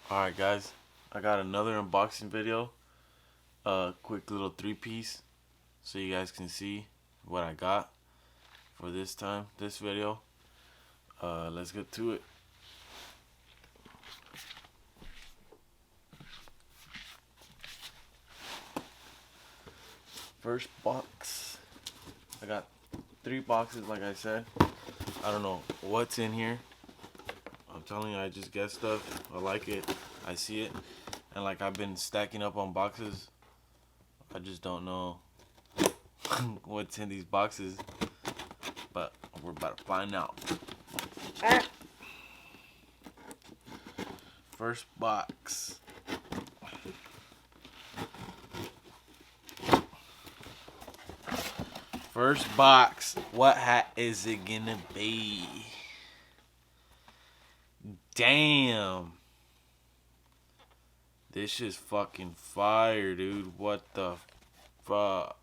Alright guys, I got another unboxing video. Quick little 3-piece so you guys can see what I got for this video. Let's get to it. First box. I got 3 boxes like I said. I don't know what's in here. I'm telling you, I just get stuff. I like it. I see it. And like I've been stacking up on boxes. I just don't know what's in these boxes. But we're about to find out. First box. First box. What hat is it gonna be? Damn. This shit's fucking fire, dude. What the fuck?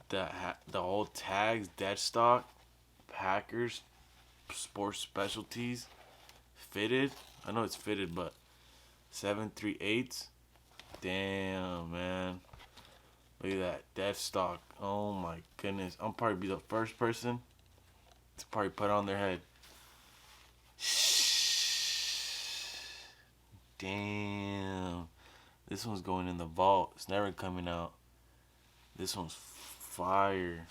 The whole tags, dead stock, Packers, sports specialties, fitted. I know it's fitted, but 738s. Damn, man. Look at that dead stock. Oh my goodness. I'm probably be the first person to probably put it on their head. Damn. This one's going in the vault. It's never coming out. This one's fire.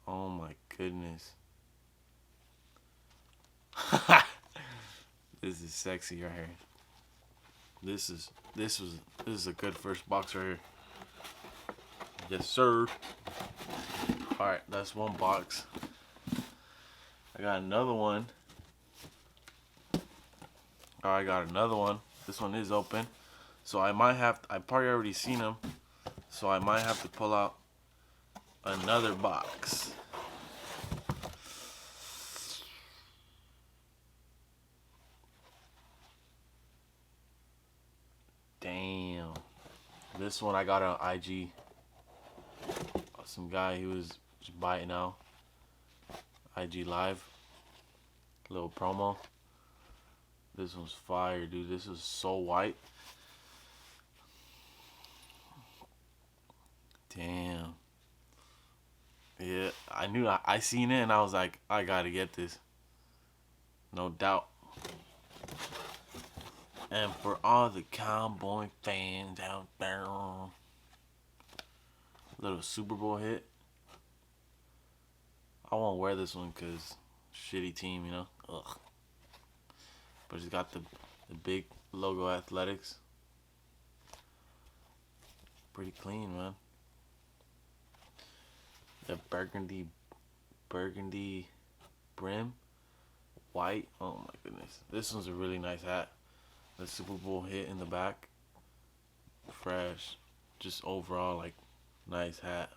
Oh my goodness. This is sexy right here. This is a good first box right here. Yes, sir. Alright, that's one box. I got another one. I got another one. This one is open. So I probably already seen them. So I might have to pull out another box. Damn. This one I got on IG. Some guy, he was just biting out. IG Live. Little promo. This one's fire, dude. This is so white. Damn. Yeah, I seen it and I was like, I gotta get this. No doubt. And for all the Cowboy fans out there, little Super Bowl hit. I won't wear this one because shitty team, you know? Ugh. But it's got the big logo Athletics. Pretty clean, man. The burgundy brim. White. Oh my goodness. This one's a really nice hat. The Super Bowl hit in the back. Fresh. Just overall, like, nice hat.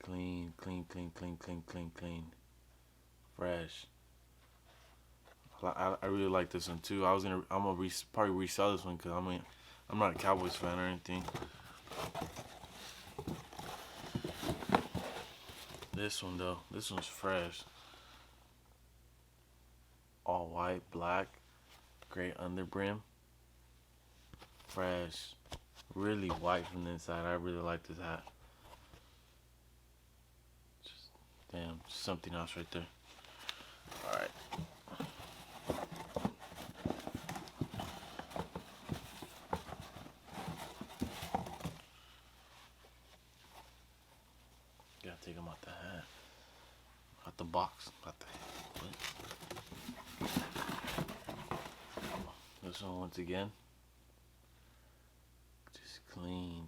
Clean. Fresh. I really like this one too. I'm gonna probably resell this one because I'm not a Cowboys fan or anything. This one though, this one's fresh. All white, black, gray underbrim. Fresh. Really white from the inside. I really like this hat. Damn, something else right there. Alright. Gotta take them out the hat. Out the box. This one once again. Just clean.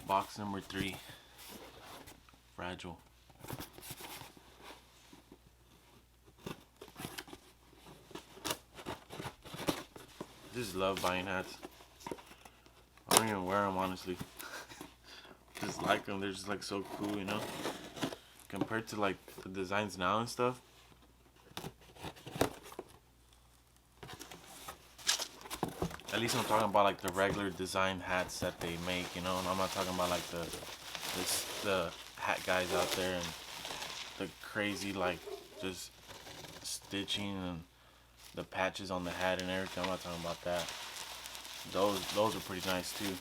Box number 3. Fragile. Just love buying hats. I don't even wear them honestly. Just like them. They're just like so cool, you know. Compared to like the designs now and stuff. At least I'm talking about like the regular design hats that they make, you know. And I'm not talking about like the hat guys out there and the crazy like just stitching and the patches on the hat and everything. I'm not talking about that. Those are pretty nice too.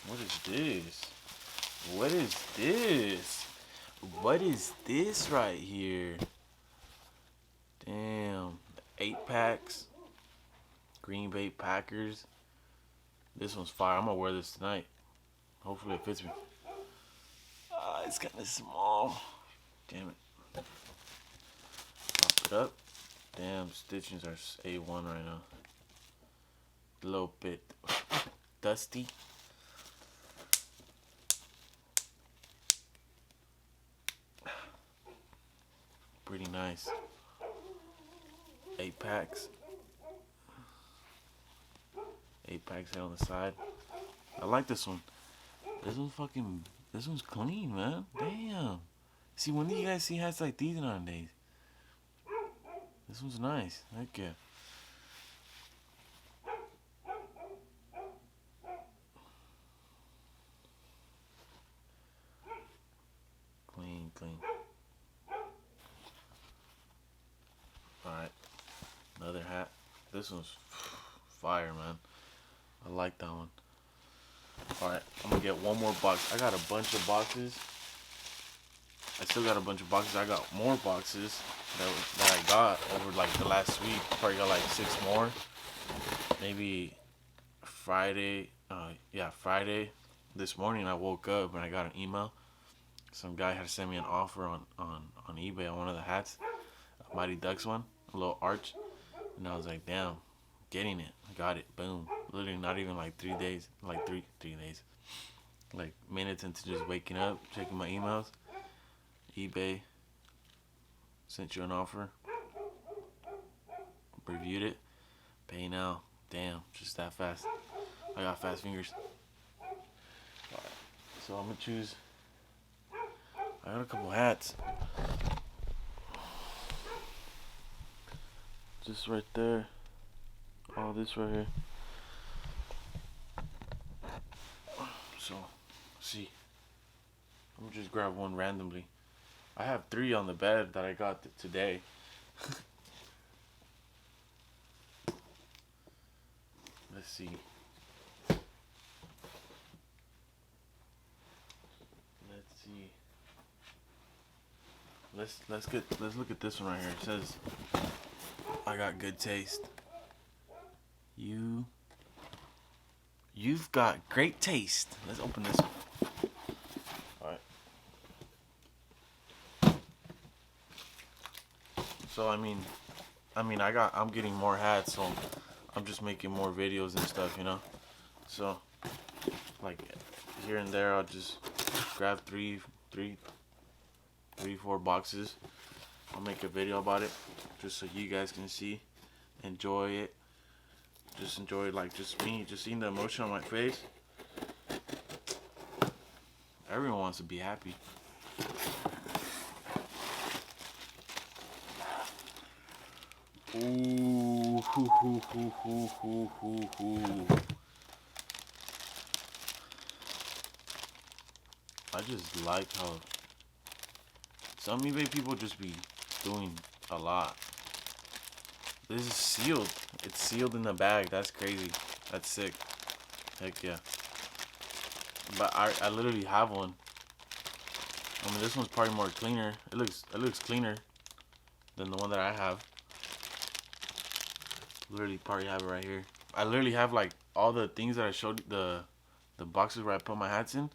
What is this? What is this? What is this right here? Damn. 8-packs. Green Bay Packers. This one's fire. I'm gonna wear this tonight. Hopefully it fits me. It's kind of small. Damn it. Pop it up. Damn, stitchings are A1 right now. A little bit dusty. Pretty nice. 8-packs. 8-packs on the side. I like this one. This one's clean, man. Damn. See, when do you guys see hats like these nowadays? This one's nice. Heck yeah. Clean, clean. Alright. Another hat. This one's fire, man. I like that one. Alright, I'm gonna get one more box. I got a bunch of boxes. I still got a bunch of boxes. I got more boxes that I got over like the last week. Probably got like 6 more. Maybe Friday. Yeah, Friday. This morning I woke up and I got an email. Some guy had sent me an offer on eBay on one of the hats. A Mighty Ducks one. A little arch. And I was like, damn, getting it. I got it. Boom. Literally not even like 3 days. Like 3 days. Like minutes into just waking up, checking my emails. eBay sent you an offer. Reviewed it. Pay now. Damn, just that fast. I got fast fingers. Alright, so I'm gonna choose. I got a couple hats. Just right there. All this right here. So, see. I'm gonna just grab one randomly. I have 3 on the bed that I got today. Let's see. Let's see. Let's look at this one right here. It says I got good taste. You've got great taste. Let's open this one. Alright. So I'm getting more hats, so I'm just making more videos and stuff, you know. So like here and there I'll just grab 4 boxes. I'll make a video about it just so you guys can see, enjoy it. Just enjoy like just me, just seeing the emotion on my face. Everyone wants to be happy. Ooh, hoo, hoo, hoo, hoo, hoo, hoo, hoo. I just like how some eBay people just be doing a lot. This is sealed. It's sealed in the bag. That's crazy. That's sick. Heck yeah. But I literally have one. I mean, this one's probably more cleaner. It looks cleaner than the one that I have. Literally probably have it right here. I literally have like all the things that I showed the boxes where I put my hats in.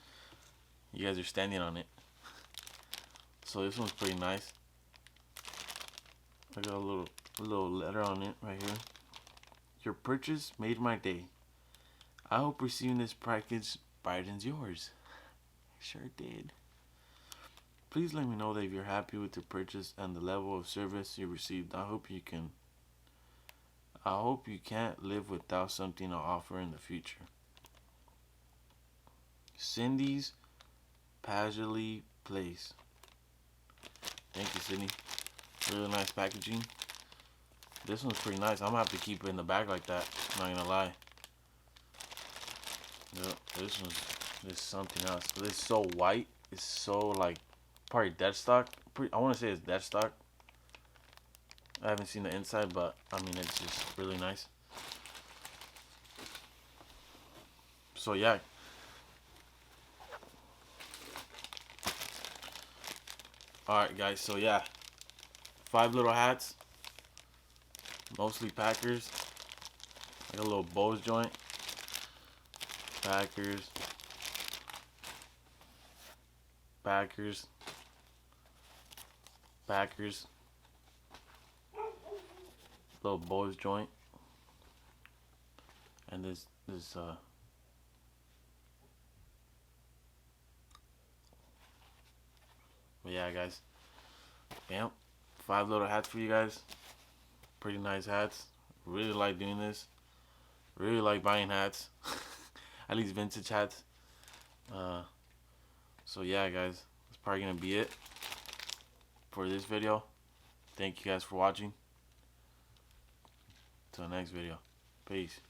You guys are standing on it. So this one's pretty nice. I got a little letter on it right here. Your purchase made my day. I hope receiving this package brightens yours. Sure did. Please let me know that if you're happy with your purchase and the level of service you received. I hope you can't live without something to offer in the future. Cindy's Paisley Place. Thank you, Sydney. Really nice packaging. This one's pretty nice. I'm gonna have to keep it in the bag like that. I'm not gonna lie. Yep, this something else. But it's so white. It's so like probably dead stock. I want to say it's dead stock. I haven't seen the inside, but I mean it's just really nice. So yeah. Alright guys, so yeah. 5 little hats. Mostly Packers. Like a little Bose joint. Packers. Packers. Packers. Little Bose joint. And this but yeah guys. Yep. 5 little hats for you guys. Pretty nice hats. Really like doing this. Really like buying hats. At least vintage hats. So yeah guys. That's probably gonna be it for this video. Thank you guys for watching. Till next video. Peace.